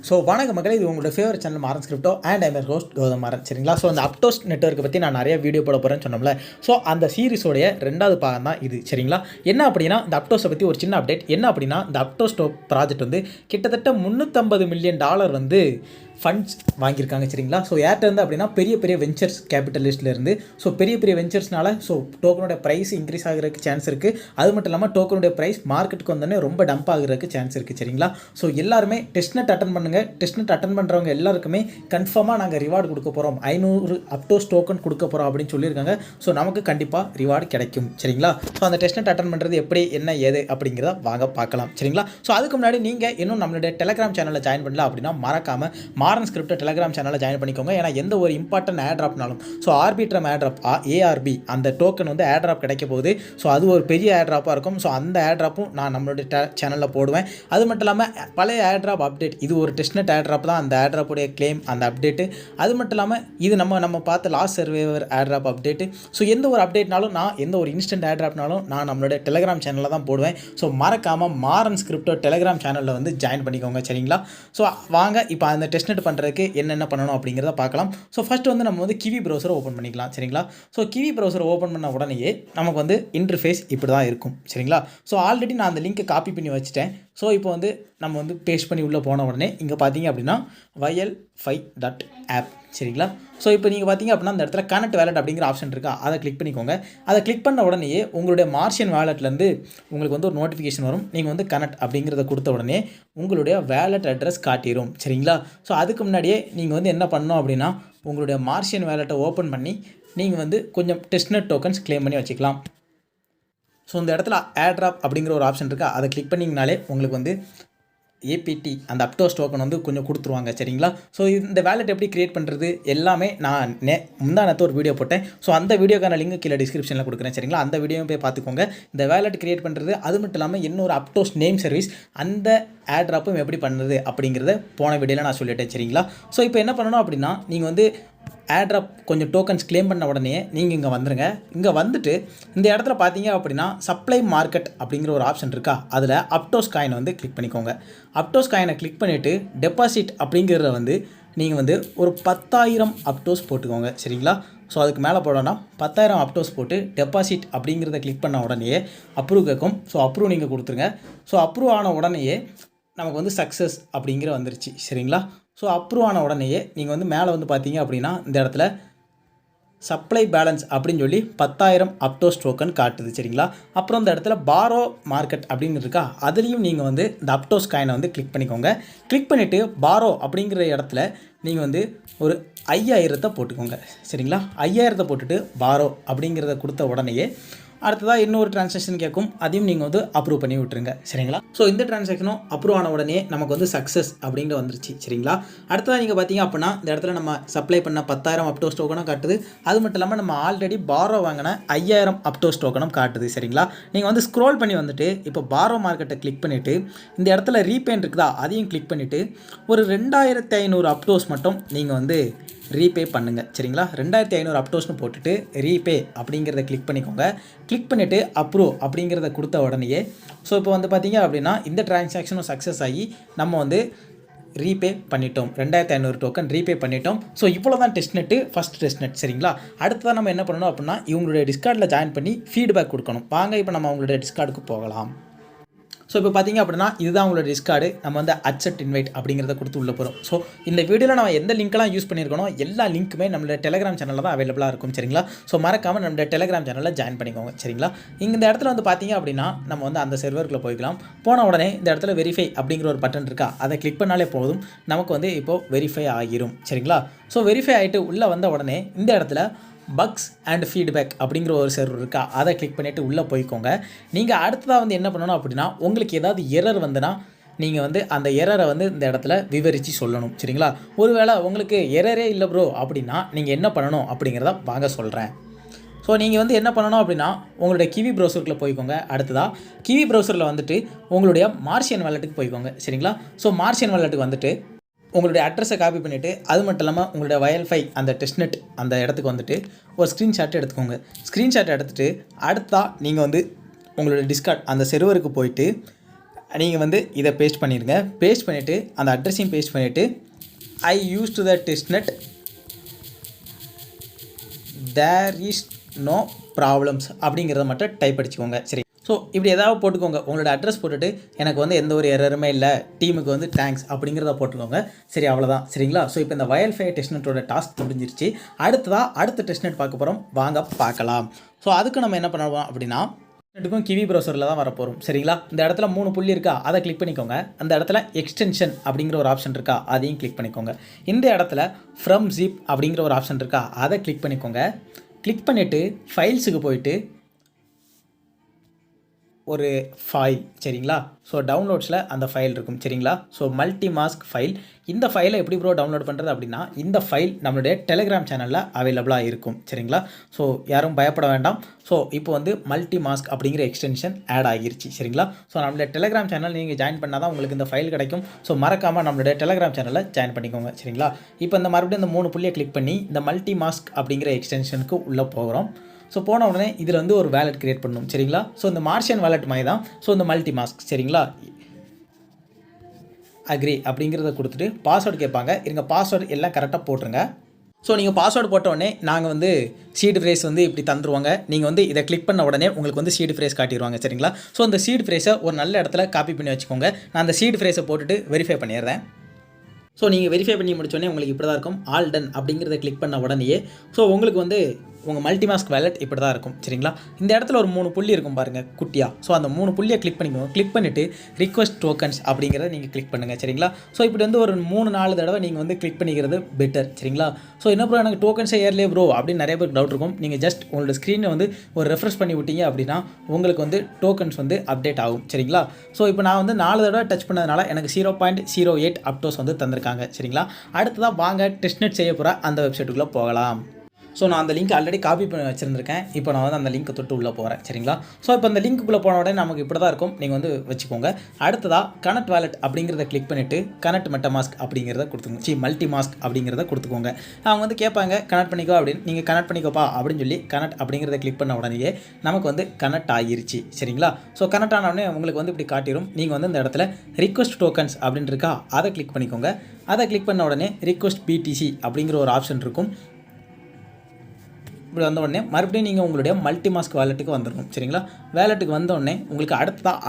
So வணக்க மக்களே, இது உங்களோட ஃபேவரட் சேனல் மாறன் ஸ்கிரிப்டோ and I'm host Gautham Maran. சரிங்களா? ஸோ அந்த அப்டோஸ் நெட்வொர்க்கை பற்றி நான் நிறைய வீடியோ போட போகிறேன்னு சொன்னோம்ல. ஸோ அந்த சீரிஸோடைய 2வது பாகம் தான் இது. சரிங்களா? என்ன அப்படின்னா, இந்த அப்டோஸை பற்றி ஒரு சின்ன அப்டேட். என்ன அப்படின்னா, இந்த அப்டோஸ் ப்ராஜெக்ட் வந்து கிட்டத்தட்ட $350 மில்லியன் வந்து ஃபண்ட்ஸ் வாங்கியிருக்காங்க. சரிங்களா? ஸோ ஏர்டேருந்து அப்படின்னா பெரிய பெரிய வெஞ்சர்ஸ் கேபிட்டலிஸ்ட்லேருந்து. ஸோ பெரிய பெரிய வெஞ்சர்ஸ்னால ஸோ டோக்கனோட ப்ரைஸ் இன்க்ரீஸ் ஆகிறதுக்கு சான்ஸ் இருக்குது. அது மட்டும் இல்லாமல் டோக்கனுடைய ப்ரைஸ் மார்க்கெட்டுக்கு வந்தோடனே ரொம்ப டம்ப் ஆகிறதுக்கு சான்ஸ் இருக்குது. சரிங்களா? ஸோ எல்லாருமே டெஸ்ட்நெட் அட்டன் பண்ணுங்கள். டெஸ்ட்நெட் அட்டன் பண்ணுறவங்க எல்லாருக்குமே கன்ஃபார்மாக நாங்கள் ரிவார்டு கொடுக்க போகிறோம், 500 அப்டோஸ் டோக்கன் கொடுக்க போகிறோம் அப்படின்னு சொல்லியிருக்காங்க. ஸோ நமக்கு கண்டிப்பாக ரிவார்டு கிடைக்கும். சரிங்களா? ஸோ அந்த டெஸ்ட்நெட் அட்டன் பண்ணுறது எப்படி, என்ன, ஏது அப்படிங்கிறத வாங்க பார்க்கலாம். சரிங்களா? ஸோ அதுக்கு முன்னாடி நீங்கள் இன்னும் நம்மளுடைய டெலிகிராம் சேனலில் ஜாயின் பண்ணல அப்படின்னா மறக்காமல் மாறன் ஸ்கிரிப்ட் டெலிகிராம் சேனலில் ஜாயின் பண்ணிக்கோங்க. ஏன்னா எந்த ஒரு இம்பார்ட்டன்ட் ஏர்ட்ராப்னாலும், ஸோ ஆர்பிட்ரம் ஏர்ட்ராப் ஏஆர்பி அந்த டோக்கன் வந்து ஏர்ட்ராப் கிடைக்க போகுது. ஸோ அது ஒரு பெரிய ஏர்ட்ராப்பாக இருக்கும். ஸோ அந்த ஏர்ட்ராப்பும் நான் நம்மளுடைய சேனலில் போடுவேன். அது மட்டும் இல்லாமல் பழைய ஏர்ட்ராப் அப்டேட், இது ஒரு டெஸ்ட்நெட் ஏர்ட்ராப் தான். அந்த ஏர்ட்ராப்புடைய கிளைம், அந்த அப்டேட்டு, அது மட்டும் இல்லாமல் இது நம்ம பார்த்த last survivor airdrop update. So எந்த ஒரு அப்டேட்னாலும், நான் எந்த ஒரு இன்ஸ்டன்ட் ஏர்ட்ராப்னாலும் நான் நம்மளுடைய டெலிகிராம் சேனலில் தான் போடுவேன். ஸோ மறக்காமல் மாறன் ஸ்கிரிப்டோ டெலிகிராம் சேனலில் வந்து ஜாயின் பண்ணிக்கோங்க. சரிங்களா? ஸோ வாங்க இப்போ அந்த டெஸ்ட்நெட் பண்ணுறதுக்கு என்னென்ன பண்ணணும் அப்படிங்கிறத பார்க்கலாம். ஸோ ஃபஸ்ட்டு வந்து நம்ம வந்து கிவி ப்ரௌசரை ஓப்பன் பண்ணிக்கலாம். சரிங்களா? ஸோ கிவி ப்ரௌசரை ஓப்பன் பண்ண உடனேயே நமக்கு வந்து இன்டர்ஃபேஸ் இப்படி தான் இருக்கும். சரிங்களா? ஸோ ஆல்ரெடி நான் அந்த லிங்க்கை காப்பி பண்ணி வச்சுட்டேன். ஸோ இப்போ வந்து நம்ம வந்து பேஸ்ட் பண்ணி உள்ளே போன உடனே இங்கே பார்த்தீங்க அப்படின்னா vite.app. சரிங்களா? ஸோ இப்போ நீங்கள் பார்த்தீங்க அப்படின்னா அந்த இடத்துல கனெக்ட் வேலட் அப்படிங்கிற ஆப்ஷன் இருக்கா, அதை கிளிக் பண்ணிக்கோங்க. அதை கிளிக் பண்ண உடனேயே உங்களுடைய மார்ஷியன் வேலட்லேருந்து உங்களுக்கு வந்து ஒரு நோட்டிஃபிகேஷன் வரும். நீங்கள் வந்து கனெக்ட் அப்படிங்கிறத கொடுத்த உடனே உங்களுடைய வேலட் அட்ரஸ் காட்டிடும். சரிங்களா? ஸோ அதுக்கு முன்னாடியே நீங்கள் வந்து என்ன பண்ணணும் அப்படின்னா, உங்களுடைய மார்ஷியன் வேலட்டை ஓப்பன் பண்ணி நீங்கள் வந்து கொஞ்சம் டெஸ்ட்நெட் டோக்கன்ஸ் கிளைம் பண்ணி வச்சுக்கலாம். ஸோ இந்த இடத்துல ஏர்ட்ராப் அப்படிங்கிற ஒரு ஆப்ஷன் இருக்கா, அதை கிளிக் பண்ணிங்கனாலே உங்களுக்கு வந்து ஏபிடி அந்த அப்டோஸ் டோக்கன் வந்து கொஞ்சம் கொடுத்துருவாங்க. சரிங்களா? ஸோ இந்த வேலெட் எப்படி கிரியேட் பண்ணுறது எல்லாமே நான் முந்தானத்து ஒரு வீடியோ போட்டேன். ஸோ அந்த வீடியோக்கான லிங்க் கீழே டிஸ்கிரிப்ஷனில் கொடுக்குறேன். சரிங்களா? அந்த வீடியோவும் போய் பார்த்துக்கோங்க. இந்த வேலெட் கிரியேட் பண்ணுறது, அது மட்டும் இல்லாமல் இன்னொரு அப்டோஸ் நேம் சர்வீஸ், அந்த ஏர்ட்ராப்பும் எப்படி பண்ணுறது அப்படிங்கிறத போன வீடியோவில் நான் சொல்லிட்டேன். சரிங்களா? ஸோ இப்போ என்ன பண்ணணும் அப்படின்னா, நீங்கள் வந்து ஏர்ட்ராப் கொஞ்சம் டோக்கன்ஸ் கிளைம் பண்ண உடனே நீங்கள் இங்கே வந்துடுங்க. இங்கே வந்துட்டு இந்த இடத்துல பார்த்தீங்க அப்படின்னா சப்ளை மார்க்கெட் அப்படிங்கிற ஒரு ஆப்ஷன் இருக்கா, அதில் அப்டோஸ் காயினை வந்து கிளிக் பண்ணிக்கோங்க. அப்டோஸ் காயினை கிளிக் பண்ணிவிட்டு டெபாசிட் அப்படிங்கிறத வந்து நீங்கள் வந்து ஒரு 10,000 அப்டோஸ் போட்டுக்கோங்க. சரிங்களா? ஸோ அதுக்கு மேலே போடோன்னா 10,000 அப்டோஸ் போட்டு டெபாசிட் அப்படிங்கிறத கிளிக் பண்ண உடனே அப்ரூவ் கேட்கும். ஸோ அப்ரூவ் நீங்கள் கொடுத்துருங்க. ஸோ அப்ரூவ் ஆன உடனேயே நமக்கு வந்து சக்ஸஸ் அப்படிங்கிற வந்துருச்சு. சரிங்களா? ஸோ அப்ரூவ் ஆன உடனேயே நீங்கள் வந்து மேலே வந்து பார்த்தீங்க அப்படின்னா இந்த இடத்துல சப்ளை பேலன்ஸ் அப்படின்னு சொல்லி 10,000 அப்டோஸ் டோக்கன் காட்டுது. சரிங்களா? அப்புறம் இந்த இடத்துல பாரோ மார்க்கெட் அப்படின்னு இருக்கா, அதுலேயும் நீங்கள் வந்து இந்த அப்டோஸ் காயினை வந்து கிளிக் பண்ணிக்கோங்க. கிளிக் பண்ணிவிட்டு பாரோ அப்படிங்கிற இடத்துல நீங்கள் வந்து ஒரு 5,000 போட்டுக்கோங்க. சரிங்களா? 5,000 போட்டுட்டு பாரோ அப்படிங்கிறத கொடுத்த உடனேயே அடுத்ததாக இன்னொரு டிரான்சாக்ஷன் கேட்கும், அதையும் நீங்கள் வந்து அப்ரூவ் பண்ணி விட்டுருங்க. சரிங்களா? ஸோ இந்த டிரான்சாக்ஷனும் அப்ரூவ் ஆன உடனே நமக்கு வந்து சக்ஸஸ் அப்படிங்கிற வந்துருச்சு. சரிங்களா? அடுத்ததாக நீங்கள் பார்த்தீங்க அப்படின்னா இந்த இடத்துல நம்ம சப்ளை பண்ண 10,000 அப்டோஸ் டோக்கனும் காட்டுது. அது மட்டும் இல்லாமல் நம்ம ஆல்ரெடி பாரோ வாங்கின 5,000 அப்டோஸ் டோக்கனும் காட்டுது. சரிங்களா? நீங்கள் வந்து ஸ்க்ரோல் பண்ணி வந்துட்டு இப்போ பாரோ மார்க்கெட்டை கிளிக் பண்ணிவிட்டு இந்த இடத்துல ரீபேன் இருக்குதா, அதையும் கிளிக் பண்ணிவிட்டு ஒரு 2,500 அப்டோஸ் மட்டும் நீங்கள் வந்து ரீபே பண்ணுங்கள். சரிங்களா? 2,500 அப்டோஸ்னு போட்டுட்டு ரீபே அப்படிங்கிறத கிளிக் பண்ணிக்கோங்க. கிளிக் பண்ணிவிட்டு அப்ரூவ் அப்படிங்கிறத கொடுத்த உடனேயே ஸோ இப்போ வந்து பார்த்தீங்க அப்படின்னா இந்த டிரான்சாக்ஷனும் சக்ஸஸ் ஆகி நம்ம வந்து ரீபே பண்ணிட்டோம். 2,500 டோக்கன் ரீபே பண்ணிட்டோம். ஸோ இவ்வளோ தான் டெஸ்ட்நெட்டு, ஃபஸ்ட் டெஸ்ட்நெட். சரிங்களா? அடுத்ததான் நம்ம என்ன பண்ணணும் அப்படின்னா, இவங்களுடைய டிஸ்கார்டில் ஜாயின் பண்ணி ஃபீட்பேக் கொடுக்கணும். வாங்க இப்போ நம்ம அவங்களுடைய டிஸ்கார்டுக்கு போகலாம். ஸோ இப்போ பார்த்தீங்க அப்படின்னா இதுதான் உங்களோட டிஸ்கார்டு. நம்ம வந்து அக்செப்ட் இன்வைட் அப்படிங்கிறத கொடுத்து உள்ளே போகிறோம். ஸோ இந்த வீடியோவில் நம்ம எந்த லிங்க்லாம் யூஸ் பண்ணியிருக்கணும், எல்லா லிங்க்குமே நம்மளோட டெலிகிராம் சேனலில் தான் அவைலபிளாக இருக்கும். சரிங்களா? ஸோ மறக்காமல் நம்மளோட டெலிகிராம் சேனலில் ஜாயின் பண்ணிக்கோங்க. சரிங்களா? இந்த இடத்துல வந்து பார்த்தீங்க அப்படின்னா நம்ம வந்து அந்த சர்வருக்குள்ளே போய்க்கலாம். போன உடனே இந்த இடத்துல வெரிஃபை அப்படிங்கிற ஒரு பட்டன் இருக்கா, அதை கிளிக் பண்ணாலே போதும், நமக்கு வந்து இப்போது வெரிஃபை ஆகிரும். சரிங்களா? ஸோ வெரிஃபை ஆகிட்டு உள்ளே வந்த உடனே இந்த இடத்துல பக்ஸ் அண்ட் ஃபீட்பேக் அப்படிங்கிற ஒரு சர்வர் இருக்கா, அதை கிளிக் பண்ணிவிட்டு உள்ளே போய்க்கோங்க. நீங்கள் அடுத்ததாக வந்து என்ன பண்ணணும் அப்படின்னா, உங்களுக்கு ஏதாவது எரர் வந்துன்னா நீங்கள் வந்து அந்த எரரை வந்து இந்த இடத்துல விவரித்து சொல்லணும். சரிங்களா? ஒருவேளை உங்களுக்கு எரரே இல்லை ப்ரோ அப்படின்னா நீங்கள் என்ன பண்ணணும் அப்படிங்கிறத வாங்க சொல்கிறேன். ஸோ நீங்கள் வந்து என்ன பண்ணணும் அப்படின்னா, உங்களுடைய கிவி ப்ரௌசருக்குள்ளே போய்க்கோங்க. அடுத்ததாக கிவி ப்ரௌசரில் வந்துட்டு உங்களுடைய மார்ஷியன் வாலெட்டுக்கு போய்க்கோங்க. சரிங்களா? ஸோ மார்ஷியன் வாலெட்டுக்கு வந்துட்டு உங்களுடைய அட்ரஸை காப்பி பண்ணிவிட்டு, அது மட்டும் இல்லாமல் உங்களுடைய வைல்ஃபை அந்த டெஸ்ட்நெட் அந்த இடத்துக்கு வந்துட்டு ஒரு ஸ்க்ரீன்ஷாட் எடுத்துக்கோங்க. ஸ்க்ரீன்ஷாட் எடுத்துகிட்டு அடுத்தா நீங்கள் வந்து உங்களுடைய டிஸ்கார்ட் அந்த சர்வருக்கு போயிட்டு நீங்கள் வந்து இதை பேஸ்ட் பண்ணிடுங்க. பேஸ்ட் பண்ணிவிட்டு அந்த அட்ரஸையும் பேஸ்ட் பண்ணிவிட்டு I use to the testnet there is no problems அப்படிங்கிறத மட்டும் டைப் அடிச்சுக்கோங்க. சரி, ஸோ இப்படி ஏதாவது போட்டுக்கோங்க. உங்களோட அட்ரஸ் போட்டுட்டு எனக்கு வந்து எந்த ஒரு எரருமே இல்லை, டீமுக்கு வந்து தேங்க்ஸ் அப்படிங்கிறத போட்டுக்கோங்க. சரி, அவ்வளோதான். சரிங்களா? ஸோ இப்போ இந்த வைல்ட்ஃபை டெஸ்ட்நெட்டோட டாஸ்க் முடிஞ்சிருச்சு. அடுத்த டெஸ்ட்நெட் பார்க்க போகிறோம். வாங்க பார்க்கலாம். ஸோ அதுக்கு நம்ம என்ன பண்ணுவோம் அப்படின்னா, ரெண்டுக்கும் கிவி ப்ரௌசரில் தான் வரப்போகிறோம். சரிங்களா? இந்த இடத்துல 3 புள்ளி இருக்கா, அதை கிளிக் பண்ணிக்கோங்க. அந்த இடத்துல எக்ஸ்டென்ஷன் அப்படிங்கிற ஒரு ஆப்ஷன் இருக்கா, அதையும் கிளிக் பண்ணிக்கோங்க. இந்த இடத்துல ஃப்ரம் ஜிப் அப்படிங்கிற ஒரு ஆப்ஷன் இருக்கா, அதை கிளிக் பண்ணிக்கோங்க. கிளிக் பண்ணிவிட்டு ஃபைல்ஸுக்கு போயிட்டு ஒரு ஃபைல், சரிங்களா? ஸோ டவுன்லோட்ஸில் அந்த ஃபைல் இருக்கும். சரிங்களா? So multi mask file. இந்த ஃபைலை எப்படி ப்ரோ டவுன்லோட் பண்ணுறது அப்படின்னா, இந்த ஃபைல் நம்மளுடைய டெலிகிராம் சேனலில் அவைலபிளாக இருக்கும். சரிங்களா? ஸோ யாரும் பயப்பட வேண்டாம். ஸோ இப்போ வந்து மல்டி மாஸ்க் அப்படிங்கிற எக்ஸ்டென்ஷன் ஆட் ஆகிருச்சு. சரிங்களா? ஸோ நம்மளுடைய டெலிகிராம் சேனல் நீங்கள் ஜாயின் பண்ணால் தான் உங்களுக்கு இந்த ஃபைல் கிடைக்கும். ஸோ மறக்காமல் நம்மளுடைய டெலிகிராம் சேனலில் ஜாயின் பண்ணிக்கோங்க. சரிங்களா? இப்போ இந்த மறுபடியும் இந்த 3 புள்ளியை கிளிக் பண்ணி இந்த மல்டி மாஸ்க் அப்படிங்கிற எக்ஸ்டென்ஷனுக்கு உள்ளே போகிறோம். ஸோ போன உடனே இதில் வந்து ஒரு வேலெட் க்ரியேட் பண்ணணும். சரிங்களா? ஸோ இந்த மார்ஷியன் வேலெட் மாதிரி தான். ஸோ இந்த மல்டி மாஸ்க், சரிங்களா, அக்ரி அப்படிங்கிறத கொடுத்துட்டு பாஸ்வேர்டு கேட்பாங்க. இருங்க, பாஸ்வேர்டு எல்லாம் கரெக்டாக போட்டுருங்க. ஸோ நீங்கள் பாஸ்வேர்டு போட்ட உடனே நாங்கள் வந்து சீடு ஃப்ரேஸ் வந்து இப்படி தந்துருவாங்க. நீங்கள் வந்து இதை கிளிக் பண்ண உடனே உங்களுக்கு வந்து சீடு ஃப்ரேஸ் காட்டிடுவாங்க. சரிங்களா? ஸோ அந்த சீடு ஃப்ரேஸை ஒரு நல்ல இடத்துல காப்பி பண்ணி வச்சுக்கோங்க. நான் அந்த சீடு ஃப்ரேஸை போட்டுட்டு வெரிஃபை பண்ணிடுறேன். ஸோ நீங்கள் வெரிஃபை பண்ணி முடிச்சோடனே உங்களுக்கு இப்படி தான் இருக்கும். ஆல் டன் அப்படிங்கிறத கிளிக் பண்ண உடனேயே ஸோ உங்களுக்கு வந்து உங்கள் மல்டிமாஸ்க் வேலெட் இப்படி தான் இருக்கும். சரிங்களா? இந்த இடத்துல ஒரு 3 புள்ளி இருக்கும் பாருங்கள், குட்டியாக. ஸோ அந்த 3 புள்ளியை கிளிக் பண்ணிக்கோங்க. கிளிக் பண்ணிவிட்டு ரிக்வெஸ்ட் டோக்கன்ஸ் அப்படிங்கிறத நீங்கள் கிளிக் பண்ணுங்கள். சரிங்களா? ஸோ இப்படி வந்து ஒரு 3-4 தடவை நீங்கள் வந்து கிளிக் பண்ணிக்கிறது பெட்டர். சரிங்களா? ஸோ என்ன ப்ரோ எனக்கு டோக்கன்ஸே ஏர்லேயே ப்ரோ அப்படின்னு நிறைய பேருக்கு டவுட் இருக்கும். நீங்கள் ஜஸ்ட் உங்களோட ஸ்க்ரீனை வந்து ஒரு ரெஃப்ரெஷ் பண்ணி விட்டீங்க அப்படின்னா உங்களுக்கு வந்து டோக்கன்ஸ் வந்து அப்டேட் ஆகும். சரிங்களா? ஸோ இப்போ நான் வந்து 4 தடவை டச் பண்ணதுனால எனக்கு 0.08 அப்டோஸ் வந்து தந்திருக்காங்க. சரிங்களா? அடுத்ததாக வாங்க டெஸ்ட்நெட் செய்ய போகிற அந்த வெப்சைட்டுக்குள்ளே போகலாம். ஸோ நான் அந்த லிங்க் ஆல்ரெடி காப்பி பண்ணி வச்சுருந்துருக்கேன். இப்போ நான் வந்து அந்த லிங்க்கை தொட்டு உள்ளே போகிறேன். சரிங்களா? ஸோ இப்போ அந்த லிங்க்குள்ளே போன உடனே நமக்கு இப்படி தான் இருக்கும். நீங்கள் வந்து வச்சுக்கோங்க. அடுத்ததாக கனெக்ட் வேலெட் அப்படிங்கிறத கிளிக் பண்ணிவிட்டு கனெக்ட் மெட்டமாஸ்க் அப்படிங்கிறத கொடுத்துக்கோங்க. மல்டி மாஸ்க் அப்படிங்கிறத கொடுத்துக்கோங்க. அவங்க வந்து கேட்பாங்க கனெக்ட் பண்ணிக்கோ அப்படின்னு. நீங்கள் கனெக்ட் பண்ணிக்கோப்பா அப்படின்னு சொல்லி கனெக்ட் அப்படிங்கிறத கிளிக் பண்ண உடனேயே நமக்கு வந்து கனெக்ட் ஆகிருச்சு. சரிங்களா? ஸோ கனெக்ட் ஆன உடனே உங்களுக்கு வந்து இப்படி காட்டிடும். நீங்கள் வந்து இந்த இடத்துல ரிக்வெஸ்ட் டோக்கன்ஸ் அப்படின்னு இருக்கா, அதை கிளிக் பண்ணிக்கோங்க. அதை கிளிக் பண்ண உடனே ரிக்வெஸ்ட் பிடிசி அப்படிங்கிற ஒரு ஆப்ஷன் இருக்கும். இப்படி வந்த உடனே மறுபடியும் நீங்கள் உங்களுடைய மல்டி மாஸ்க் வேலெட்டுக்கு வந்துடணும். சரிங்களா? வேலெட்டுக்கு வந்த உடனே உங்களுக்கு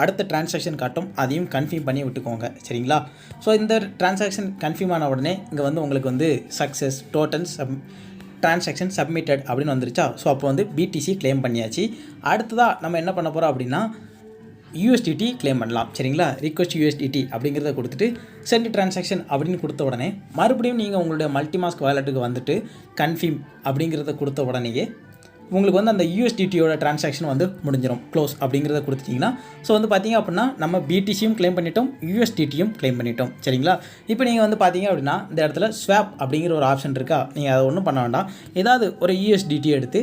அடுத்த டிரான்சாக்ஷன் காட்டும். அதையும் கன்ஃபார்ம் பண்ணி விட்டுக்கோங்க. சரிங்களா? ஸோ இந்த டிரான்சாக்ஷன் கன்ஃபார்ம் ஆன உடனே இங்கே வந்து உங்களுக்கு வந்து சக்ஸஸ் டிரான்சாக்ஷன் சப்மிட்டட் அப்படின்னு வந்துருச்சா? ஸோ அப்போ வந்து பிடிசி கிளைம் பண்ணியாச்சு. அடுத்ததாக நம்ம என்ன பண்ண போகிறோம் அப்படின்னா USDT கிளைம் பண்ணலாம். சரிங்களா? ரிக்வெஸ்ட் USDT அப்படிங்கிறத கொடுத்துட்டு சென்ட் டிரான்சாக்ஷன் அப்படின்னு கொடுத்த உடனே மறுபடியும் நீங்கள் உங்களுடைய மல்டிமாஸ்க் வேலெட்டுக்கு வந்துட்டு கன்ஃபார்ம் அப்படிங்கிறத கொடுத்த உடனேயே உங்களுக்கு வந்து அந்த USDTயோட டிரான்சாக்ஷன் வந்து முடிஞ்சிடும். க்ளோஸ் அப்படிங்கிறத கொடுத்துட்டிங்கன்னா ஸோ வந்து பார்த்தீங்க அப்படின்னா நம்ம பிடிசியும் கிளைம் பண்ணிட்டோம், USDTயும் கிளைம் பண்ணிட்டோம். சரிங்களா? இப்போ நீங்கள் வந்து பார்த்தீங்க அப்படின்னா இந்த இடத்துல ஸ்வாப் அப்படிங்கிற ஒரு ஆப்ஷன் இருக்கா, நீங்கள் அதை ஒன்றும் பண்ண வேண்டாம். ஏதாவது ஒரு USDT எடுத்து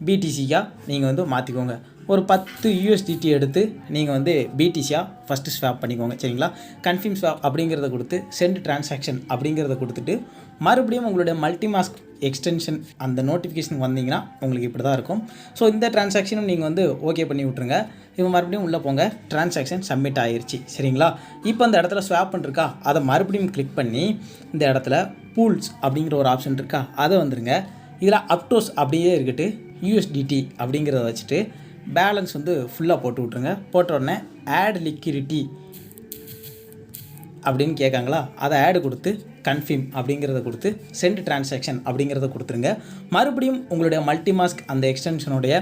பிடிசியாக நீங்கள் வந்து மாற்றிக்கோங்க. ஒரு 10 USDT எடுத்து நீங்கள் வந்து பிடிசியாக ஃபஸ்ட்டு ஸ்வாப் பண்ணிக்கோங்க. சரிங்களா? கன்ஃபார்ம் ஸ்வாப் அப்படிங்கிறத கொடுத்து சென்ட் டிரான்சாக்ஷன் அப்படிங்கிறத கொடுத்துட்டு மறுபடியும் உங்களுடைய மல்டிமாஸ்க் எக்ஸ்டென்ஷன் அந்த நோட்டிஃபிகேஷன் வந்தீங்கன்னா உங்களுக்கு இப்படி தான் இருக்கும். ஸோ இந்த டிரான்சாக்ஷனும் நீங்கள் வந்து ஓகே பண்ணி விட்ருங்க. இப்போ மறுபடியும் உள்ளே போங்க. டிரான்சாக்ஷன் சப்மிட் ஆகிருச்சு. சரிங்களா? இப்போ அந்த இடத்துல ஸ்வாப் பண்ணிருக்கா, அதை மறுபடியும் கிளிக் பண்ணி இந்த இடத்துல பூல்ஸ் அப்படிங்கிற ஒரு ஆப்ஷன் இருக்கா, அதை வந்துருங்க. இதில் அப்டோஸ் அப்படியே இருக்கட்டு USDT அப்படிங்கிறத வச்சுட்டு பேலன்ஸ் வந்து ஃபுல்லாக போட்டு விட்ருங்க. போட்ட உடனே ஆட் லிக்விடிட்டி அப்படின்னு கேட்காங்களா, அதை ஆடு கொடுத்து கன்ஃபார்ம் அப்படிங்கிறத கொடுத்து சென்ட் டிரான்சாக்ஷன் அப்படிங்கிறத கொடுத்துருங்க. மறுபடியும் உங்களுடைய மல்டிமாஸ்க் அந்த எக்ஸ்டென்ஷனுடைய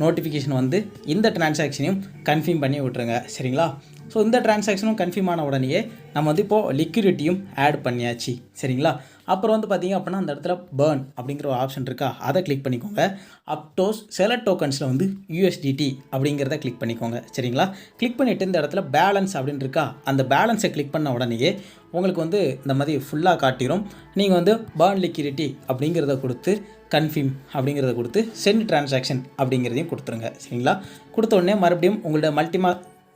நோட்டிஃபிகேஷன் வந்து இந்த டிரான்சாக்ஷனையும் கன்ஃபார்ம் பண்ணி விட்ருங்க. சரிங்களா? ஸோ இந்த டிரான்சாக்ஷனும் கன்ஃபார்ம் ஆன உடனேயே நம்ம வந்து இப்போது லிக்விடிட்டியும் ஆட் பண்ணியாச்சு. சரிங்களா? அப்புறம் வந்து பார்த்திங்க அப்படின்னா அந்த இடத்துல பேர்ன் அப்படிங்கிற ஒரு ஆப்ஷன் இருக்கா, அதை கிளிக் பண்ணிக்கோங்க. அப்டோஸ் செலக்ட் டோக்கன்ஸில் வந்து USDT அப்படிங்கிறத கிளிக் பண்ணிக்கோங்க. சரிங்களா? கிளிக் பண்ணிவிட்டு இந்த இடத்துல பேலன்ஸ் அப்படின்னு இருக்கா, அந்த பேலன்ஸை கிளிக் பண்ண உடனேயே உங்களுக்கு வந்து இந்த மாதிரி ஃபுல்லாக காட்டிடும். நீங்கள் வந்து பேர்ன் லிக்விடிட்டி அப்படிங்கிறத கொடுத்து கன்ஃபார்ம் அப்படிங்கிறத கொடுத்து சென்ட் டிரான்சாக்ஷன் அப்படிங்கிறதையும் கொடுத்துருங்க. சரிங்களா? கொடுத்த உடனே மறுபடியும் உங்களோட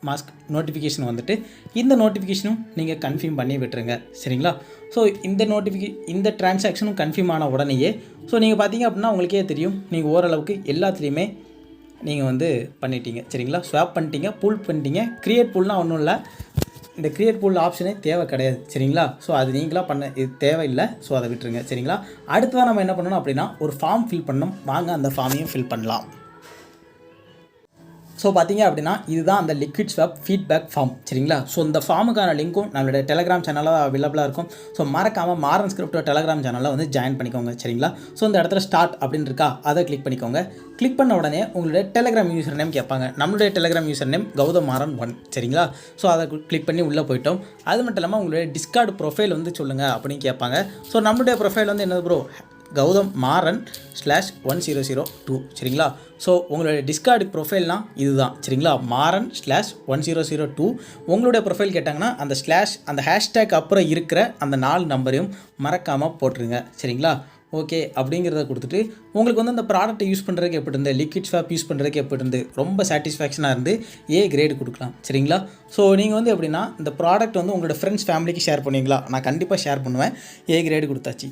மாஸ்க் நோட்டிஃபிகேஷன் வந்துட்டு இந்த நோட்டிஃபிகேஷனும் நீங்கள் கன்ஃபார்ம் பண்ணி விட்டுருங்க. சரிங்களா? ஸோ இந்த டிரான்சாக்ஷனும் கன்ஃபார்ம் ஆன உடனேயே ஸோ நீங்கள் பார்த்தீங்க அப்படின்னா உங்களுக்கே தெரியும், நீங்கள் ஓரளவுக்கு எல்லாத்துலேயுமே நீங்கள் வந்து பண்ணிட்டீங்க. சரிங்களா? ஸ்வாப் பண்ணிட்டீங்க, பூல் பண்ணிட்டீங்க. க்ரியேட் பூல்னால் ஒன்றும் இல்லை, இந்த கிரியேட் பூல் ஆப்ஷனே தேவை கிடையாது சரிங்களா. ஸோ அது நீங்களாக பண்ண இது தேவையில்லை. ஸோ அதை விட்டுருங்க சரிங்களா. அடுத்ததான் நம்ம என்ன பண்ணணும் அப்படின்னா ஒரு ஃபார்ம் ஃபில் பண்ணணும். வாங்க அந்த ஃபார்மையும் ஃபில் பண்ணலாம். ஸோ பார்த்தீங்க அப்படின்னா இதுதான் அந்த லிக்விட் ஸ்வாப் ஃபீட்பேக் ஃபார்ம் சரிங்களா. ஸோ இந்த ஃபார்முக்கான லிங்க்கும் நம்மளுடைய டெலகிராம் சேனலில் அவைலபிளாக இருக்கும். ஸோ மறக்காமல் மாரன் ஸ்கிரிப்டோ டெலகிராம் சேனலில் வந்து ஜாயின் பண்ணிக்கோங்க சரிங்களா. ஸோ இந்த இடத்துல ஸ்டார்ட் அப்படின்னு இருக்கா, அதை கிளிக் பண்ணிக்கோங்க. கிளிக் பண்ண உடனே உங்களுடைய டெலகிராம் யூசர் நேம் கேட்பாங்க. நம்மளுடைய Telegram user name Gautham Maran 1 சரிங்களா. ஸோ அதை கிளிக் பண்ணி உள்ளே போயிட்டோம். அது மட்டும் இல்லாமல் உங்களுடைய டிஸ்கார்டு ப்ரொஃபைல் வந்து சொல்லுங்கள் அப்படின்னு கேட்பாங்க. ஸோ நம்மளுடைய ப்ரொஃபைல் வந்து என்னது ப்ரோ, கௌதம் மாறன் /1002 சரிங்களா. ஸோ உங்களுடைய டிஸ்கார்டு ப்ரொஃபைல்னால் இதுதான் சரிங்களா. மாறன் /1002 உங்களுடைய ப்ரொஃபைல் கேட்டாங்கன்னா அந்த அந்த ஹேஷ்டேக் அப்புறம் இருக்கிற அந்த 4 நம்பரையும் மறக்காமல் போட்டுருங்க சரிங்களா. ஓகே அப்படிங்கிறத கொடுத்துட்டு உங்களுக்கு வந்து அந்த ப்ராடக்ட்டை யூஸ் பண்ணுறதுக்கு எப்படி இருந்து, லிக்விட் ஸ்வாப் யூஸ் பண்ணுறதுக்கு எப்படி இருந்து, ரொம்ப சாட்டிஸ்ஃபேக்ஷனாக இருந்து A கிரேடு கொடுக்கலாம் சரிங்களா. ஸோ நீங்கள் வந்து எப்படின்னா இந்த ப்ராடக்ட் வந்து உங்களோட ஃப்ரெண்ட்ஸ் ஃபேமிலிக்கு ஷேர் பண்ணுவீங்களா, நான் கண்டிப்பாக ஷேர் பண்ணுவேன். A கிரேடு கொடுத்தாச்சு.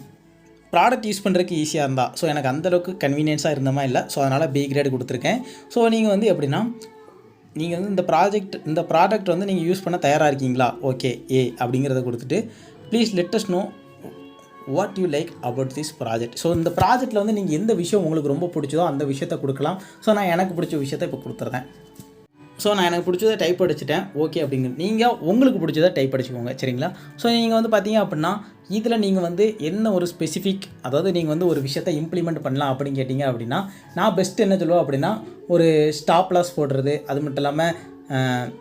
ப்ராடக்ட் யூஸ் பண்ணுறதுக்கு ஈஸியாக இருந்தால், ஸோ எனக்கு அந்தளவுக்கு கன்வீனியன்ஸாக இருந்தமா இல்லை, ஸோ அதனால் B கிரேடு கொடுத்துருக்கேன். ஸோ நீங்கள் வந்து எப்படின்னா நீங்கள் வந்து இந்த ப்ராடக்ட் வந்து நீங்கள் யூஸ் பண்ண தயாராக இருக்கீங்களா, ஓகே A அப்படிங்கிறத கொடுத்துட்டு please let us know what you like about this project. So இந்த ப்ராஜெக்ட்டில் வந்து நீங்கள் எந்த விஷயம் உங்களுக்கு ரொம்ப பிடிச்சதோ அந்த விஷயத்தை கொடுக்கலாம். ஸோ நான் எனக்கு பிடிச்ச விஷயத்தை இப்போ கொடுத்துருந்தேன். ஸோ நான் எனக்கு பிடிச்சதை டைப் அடிச்சிட்டேன் ஓகே அப்படிங்க. நீங்கள் உங்களுக்கு பிடிச்சதை டைப் அடிச்சுக்கோங்க சரிங்களா. ஸோ நீங்கள் வந்து பார்த்தீங்க அப்படின்னா இதில் நீங்கள் வந்து என்ன ஒரு ஸ்பெசிஃபிக், அதாவது நீங்கள் வந்து ஒரு விஷயத்தை இம்ப்ளிமெண்ட் பண்ணலாம் அப்படின்னு கேட்டிங்க அப்படின்னா நான் பெஸ்ட்டு என்ன சொல்லுவேன் அப்படின்னா ஒரு ஸ்டாப் லாஸ் போடுறது, அது மட்டும் இல்லாமல்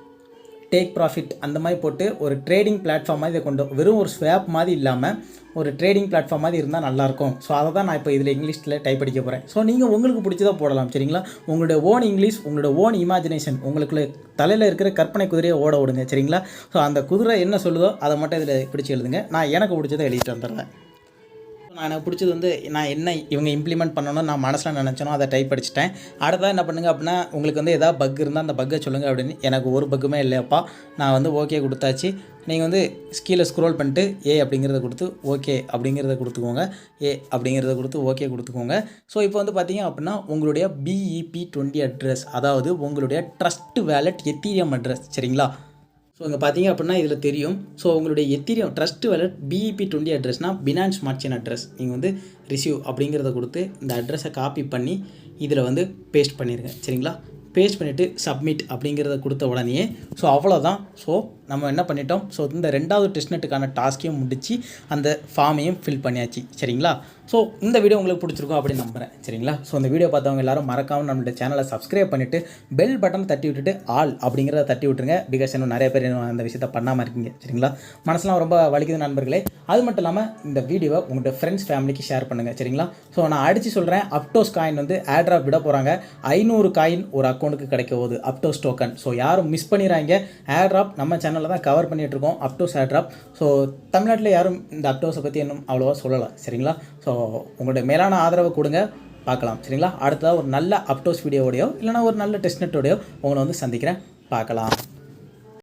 டேக் ப்ராஃபிட் அந்த மாதிரி போட்டு ஒரு ட்ரேடிங் பிளாட்ஃபார்ம் மாதிரி இதை கொண்டு வெறும் ஒரு ஸ்வாப் மாதிரி இல்லாமல் ஒரு ட்ரேடிங் பிளாட்ஃபார்ம் மாதிரி இருந்தால் நல்லாயிருக்கும். ஸோ அதை தான் நான் இப்போ இதில் இங்கிலீஷில் டைப் அடிக்க போகிறேன். ஸோ நீங்கள் உங்களுக்கு பிடிச்சதாக போடலாம் சரிங்களா. உங்களுடைய ஓன் இங்கிலீஷ், உங்களோட ஓன் இமேஜினேஷன், உங்களுக்கு தலையில் இருக்கிற கற்பனை குதிரையை ஓட விடுங்க சரிங்களா. ஸோ அந்த குதிரை என்ன சொல்லுதோ அதை மட்டும் இதில் பிடிச்சி எழுதுங்க. நான் எனக்கு பிடிச்சதை எழுதிட்டு வந்துடுறேன். எனக்கு பிடிச்சது வந்து நான் என்ன இவங்க இம்ப்ளிமெண்ட் பண்ணணும்னு நான் மனசில் நினச்சனோ அதை டைப் அடிச்சிட்டேன். அடுத்ததாக என்ன பண்ணுங்கள் அப்படின்னா உங்களுக்கு வந்து எதாவது பக் இருந்தால் அந்த பக்கை சொல்லுங்கள் அப்படின்னு. எனக்கு ஒரு பக்குமே இல்லையாப்பா, நான் வந்து ஓகே கொடுத்தாச்சு. நீங்கள் வந்து கீழே ஸ்க்ரோல் பண்ணிட்டு A அப்படிங்கிறத கொடுத்து ஓகே அப்படிங்கிறத கொடுத்துக்கோங்க. A அப்படிங்கிறத கொடுத்து ஓகே கொடுத்துக்கோங்க. ஸோ இப்போ வந்து பார்த்தீங்க அப்படின்னா உங்களுடைய BEP20 அட்ரஸ், அதாவது உங்களுடைய ட்ரஸ்ட் வேலட் எத்தீரியம் அட்ரஸ் சரிங்களா. ஸோ இங்கே பார்த்தீங்க அப்படின்னா இதில் தெரியும். ஸோ உங்களுடைய எத்தீரியம் ட்ரஸ்ட் வேலட் BEP20 அட்ரஸ்னால் பினான்ஸ் மார்ச்சின் அட்ரஸ். நீங்கள் வந்து ரிசீவ் அப்படிங்கிறத கொடுத்து இந்த அட்ரஸை காப்பி பண்ணி இதில் வந்து பேஸ்ட் பண்ணிடுங்க சரிங்களா. பேஸ்ட் பண்ணிவிட்டு சப்மிட் அப்படிங்கிறத கொடுத்த உடனே ஸோ அவ்வளோதான். ஸோ நம்ம என்ன பண்ணிட்டோம், ஸோ இந்த 2வது டெஸ்ட்நெட்டுக்கான டாஸ்க்கையும் முடித்து அந்த ஃபார்மையும் ஃபில் பண்ணியாச்சு சரிங்களா. ஸோ இந்த வீடியோ உங்களுக்கு பிடிச்சிருக்கும் அப்படின்னு நம்புகிறேன் சரிங்களா. ஸோ இந்த வீடியோ பார்த்தவங்க எல்லாரும் மறக்காமல் நம்மளோட சேனலை சப்ஸ்கிரைப் பண்ணிவிட்டு பெல் பட்டன் தட்டி விட்டுட்டு ஆல் அப்படிங்கிறத தட்டி விட்டுருங்க. பிகாஸ் இன்னும் நிறைய பேர் அந்த விஷயத்தை பண்ணாமல் இருக்கீங்க சரிங்களா. மனசுலாம் ரொம்ப வலிக்குது நண்பர்களே. அது மட்டும் இல்லாமல் இந்த வீடியோவை உங்களோட ஃப்ரெண்ட்ஸ் ஃபேமிலிக்கு ஷேர் பண்ணுங்கள் சரிங்களா. ஸோ நான் அடித்து சொல்கிறேன், அப்டோஸ் காயின் வந்து ஏர்ட்ராப் விட போகிறாங்க. 500 காயின் ஒரு அக்கௌண்ட்டுக்கு கிடைக்க போகுது, அப்டோஸ் டோக்கன். ஸோ யாரும் மிஸ் பண்ணிடுறாங்க. ஏர்ட்ராப் நம்ம சேனலில் தான் கவர் பண்ணிகிட்ருக்கோம், அப்டோஸ் ஏர்ட்ராப். ஸோ தமிழ்நாட்டில் யாரும் இந்த அப்டோஸை பற்றி இன்னும் அவ்வளோவா சொல்லலை சரிங்களா. ஸோ உங்களுடைய மேலான ஆதரவை கொடுங்க, பார்க்கலாம் சரிங்களா. அடுத்ததாக ஒரு நல்ல அப்டோஸ் வீடியோவோடையோ இல்லைனா ஒரு நல்ல டெஸ்ட்நெட்டோடையோ உங்களை வந்து சந்திக்கிறேன், பார்க்கலாம்.